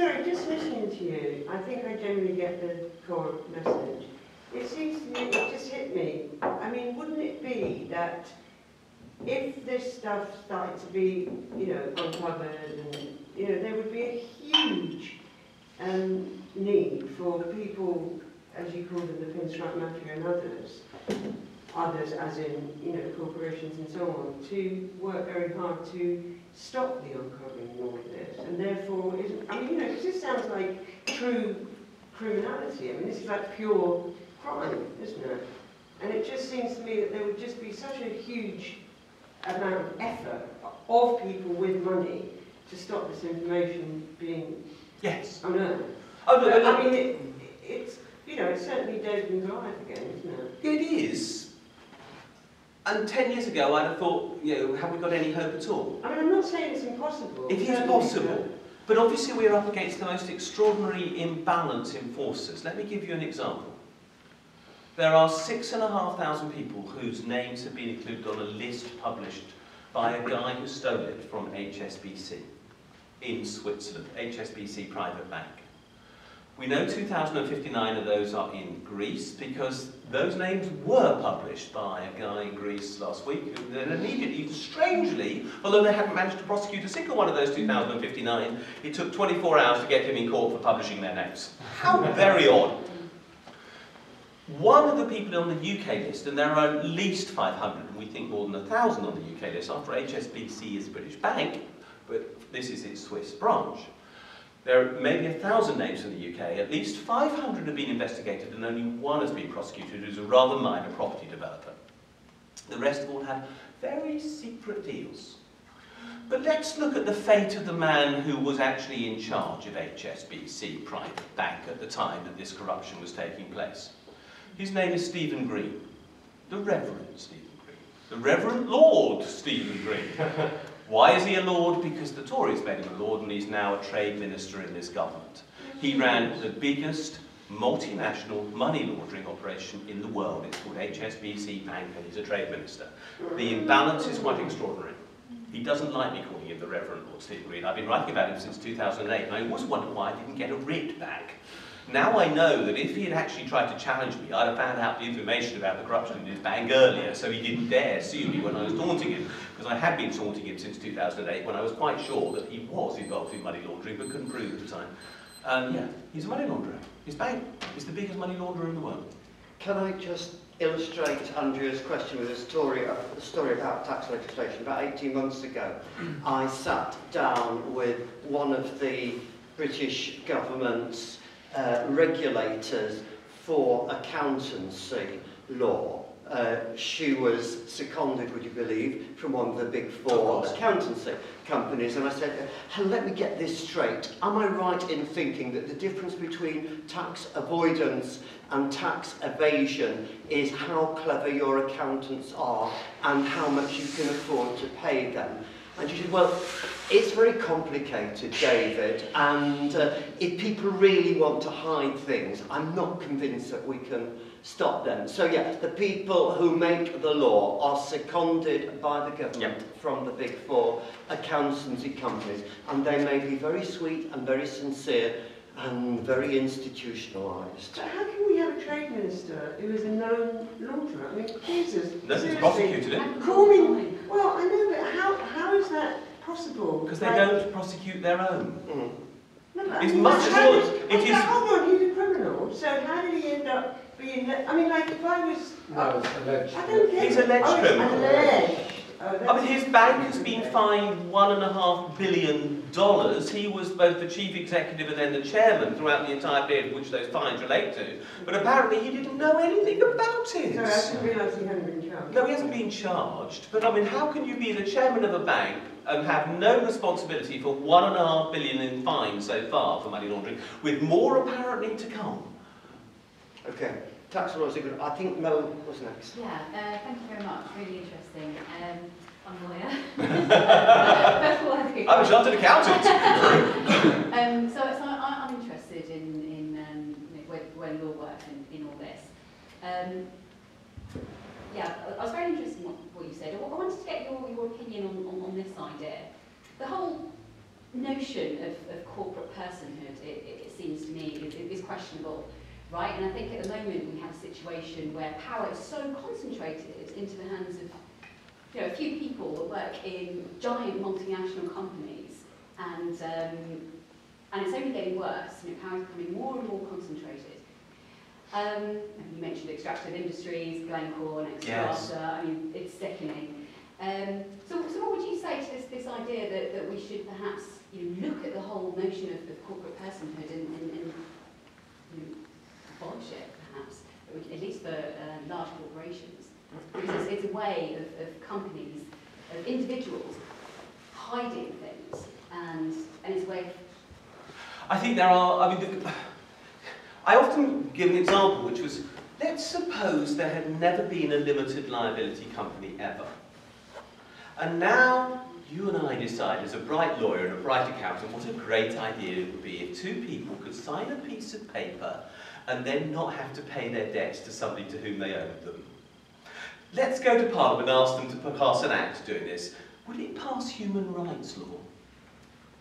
Sorry, just listening to you, I think I generally get the core message. It seems to me, it just hit me. I mean, wouldn't it be that if this stuff started to be, uncovered, and there would be a huge need for people, as you call them, the pinstripe mafia and others as in, corporations and so on, to work very hard to stop the uncovering of all of this. And therefore, because this sounds like true criminality. I mean, this is like pure crime, isn't it? And it just seems to me that there would just be such a huge amount of effort of people with money to stop this information being unearthed. Oh, no, but, I mean, it's certainly David and Goliath again, isn't it? It is. And 10 years ago, I'd have thought, have we got any hope at all? I mean, I'm not saying it's impossible. It is possible. But obviously, we're up against the most extraordinary imbalance in forces. Let me give you an example. There are 6,500 people whose names have been included on a list published by a guy who stole it from HSBC in Switzerland, HSBC Private Bank. We know 2,059 of those are in Greece because those names were published by a guy in Greece last week who then immediately, strangely, although they hadn't managed to prosecute a single one of those 2,059, it took 24 hours to get him in court for publishing their names. How very odd. One of the people on the UK list, and there are at least 500, and we think more than 1,000 on the UK list, after HSBC is a British bank, but this is its Swiss branch. There are maybe 1,000 names in the UK, at least 500 have been investigated and only one has been prosecuted, who's a rather minor property developer. The rest all have very secret deals. But let's look at the fate of the man who was actually in charge of HSBC Private Bank at the time that this corruption was taking place. His name is Stephen Green, the Reverend Stephen Green, the Reverend Lord Stephen Green. Why is he a lord? Because the Tories made him a lord and he's now a trade minister in this government. He ran the biggest multinational money laundering operation in the world. It's called HSBC Bank and he's a trade minister. The imbalance is quite extraordinary. He doesn't like me calling him the Reverend Lord Stephen Green. I've been writing about him since 2008 and I always wondered why I didn't get a writ back. Now I know that if he had actually tried to challenge me, I'd have found out the information about the corruption in his bank earlier, so he didn't dare sue me when I was taunting him. Because I had been taunting him since 2008, when I was quite sure that he was involved in money laundering, but couldn't prove at the time. Yeah, he's a money launderer. His bank is the biggest money launderer in the world. Can I just illustrate Andrea's question with a story about tax legislation? About 18 months ago, I sat down with one of the British government's regulators for accountancy law. She was seconded, would you believe, from one of the big four accountancy companies, and I said, let me get this straight. Am I right in thinking that the difference between tax avoidance and tax evasion is how clever your accountants are and how much you can afford to pay them? And she said, well, it's very complicated, David, and if people really want to hide things, I'm not convinced that we can stop them. So yeah, the people who make the law are seconded by the government from the big four accountancy companies, and they may be very sweet and very sincere and very institutionalised. But how can we have a trade minister who is a known launderer? I mean, Jesus. Nobody's prosecuted him. Calling. Well, I know, but how is that possible? Because they don't prosecute their own. No, but It's much more. It is. Hold on, he's a criminal. So how did he end up being? I mean, like if I was. No, it's alleged. I don't get He's it. alleged criminal. Alleged. I mean, his bank has been fined $1.5 billion. He was both the chief executive and then the chairman throughout the entire period which those fines relate to. But apparently he didn't know anything about it. Sorry, I didn't realise he hadn't been charged. No, he hasn't been charged. But I mean, how can you be the chairman of a bank and have no responsibility for $1.5 billion in fines so far for money laundering, with more apparently to come? Okay. Tax laws are good. I think Mo was next. Yeah, thank you very much. Really interesting. I'm a lawyer. I'm a chartered accountant. So I'm interested in where your work in all this. Yeah, I was very interested in what you said. I wanted to get your opinion on this idea. The whole notion of corporate personhood, it seems to me, is questionable, right? And I think at the moment we have a situation where power is so concentrated into the hands of a few people that work in giant multinational companies, and it's only getting worse. Power is becoming more and more concentrated. You mentioned extractive industries, Glencore, next Yes. I mean, it's sickening. So what would you say to this idea that we should perhaps look at the whole notion of corporate personhood and abolish it, perhaps, at least for large corporations? Because it's a way of companies, of individuals, hiding things, and it's a way of... I think there are, I often give an example, which was, let's suppose there had never been a limited liability company ever. And now you and I decide, as a bright lawyer and a bright accountant, what a great idea it would be if two people could sign a piece of paper and then not have to pay their debts to somebody to whom they owed them. Let's go to Parliament and ask them to pass an act doing this. Would it pass human rights law?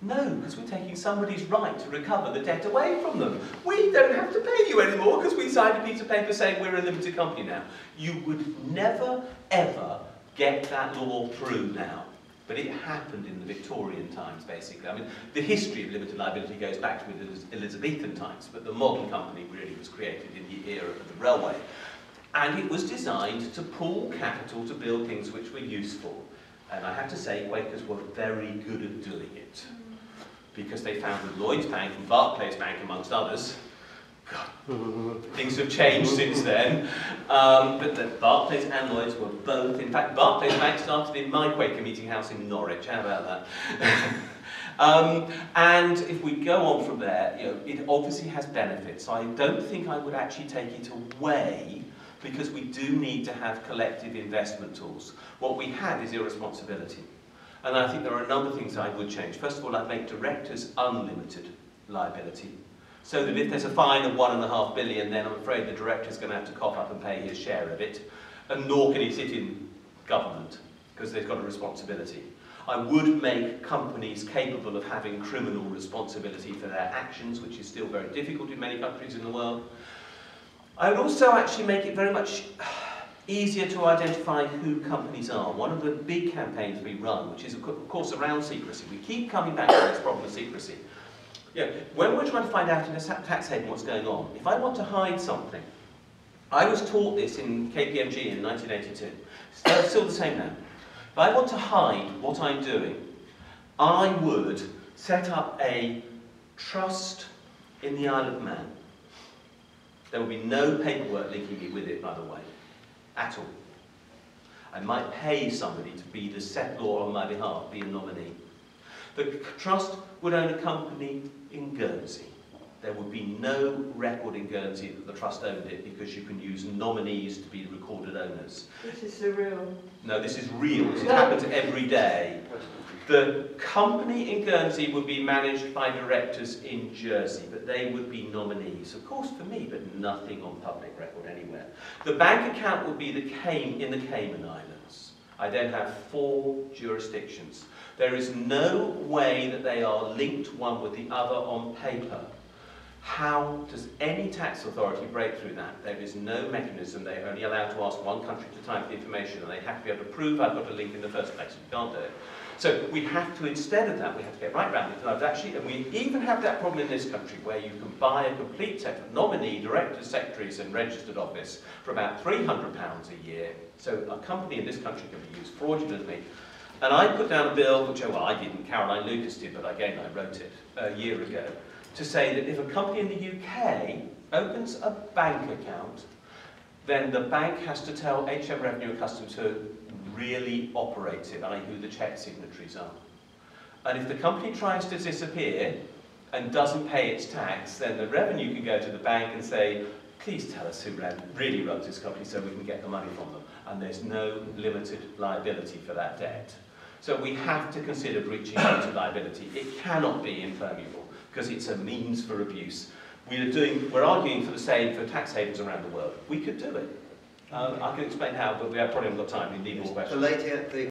No, because we're taking somebody's right to recover the debt away from them. We don't have to pay you anymore because we signed a piece of paper saying we're a limited company now. You would never, ever get that law through now. But it happened in the Victorian times, basically. I mean, the history of limited liability goes back to the Elizabethan times, but the modern company really was created in the era of the railway. And it was designed to pool capital to build things which were useful. And I have to say, Quakers were very good at doing it, because they founded Lloyds Bank and Barclays Bank, amongst others. God, things have changed since then. But Barclays and Lloyds were both. In fact, Barclays Bank started in my Quaker meeting house in Norwich. How about that? And if we go on from there, it obviously has benefits. I don't think I would actually take it away, because we do need to have collective investment tools. What we have is irresponsibility. And I think there are a number of things I would change. First of all, I'd make directors unlimited liability, so that if there's a fine of £1.5 billion, then I'm afraid the director's going to have to cough up and pay his share of it, and nor can he sit in government, because they've got a responsibility. I would make companies capable of having criminal responsibility for their actions, which is still very difficult in many countries in the world. I would also actually make it very much easier to identify who companies are. One of the big campaigns we run, which is of course around secrecy. We keep coming back to this problem of secrecy. When we're trying to find out in a tax haven what's going on, if I want to hide something, I was taught this in KPMG in 1982. It's still the same now. If I want to hide what I'm doing, I would set up a trust in the Isle of Man. There will be no paperwork linking me with it, by the way, at all. I might pay somebody to be the settlor on my behalf, be a nominee. The trust would own a company in Guernsey. There would be no record in Guernsey that the trust owned it, because you can use nominees to be recorded owners. This is surreal. No, this is real. This happens every day. The company in Guernsey would be managed by directors in Jersey, but they would be nominees, of course for me, but nothing on public record anywhere. The bank account would be in the Cayman Islands. I then have 4 jurisdictions. There is no way that they are linked one with the other on paper. How does any tax authority break through that? There is no mechanism. They're only allowed to ask one country at a time for the information, and they have to be able to prove I've got a link in the first place. We can't do it. So we have to, instead of that, we have to get right round it. And we even have that problem in this country, where you can buy a complete set of nominee, directors, secretaries and registered office for about £300 a year. So a company in this country can be used fraudulently. And I put down a bill, which, well, I didn't, Caroline Lucas did, but again, I wrote it a year ago, to say that if a company in the UK opens a bank account, then the bank has to tell HM Revenue and Customs who really operates it, i.e. who the cheque signatories are. And if the company tries to disappear and doesn't pay its tax, then the revenue can go to the bank and say, please tell us who really runs this company so we can get the money from them. And there's no limited liability for that debt. So we have to consider breaching limited liability. It cannot be impermeable, because it's a means for abuse. We're arguing for the same for tax havens around the world. We could do it. I can explain how, but we probably haven't got time. We need more questions. The lady at the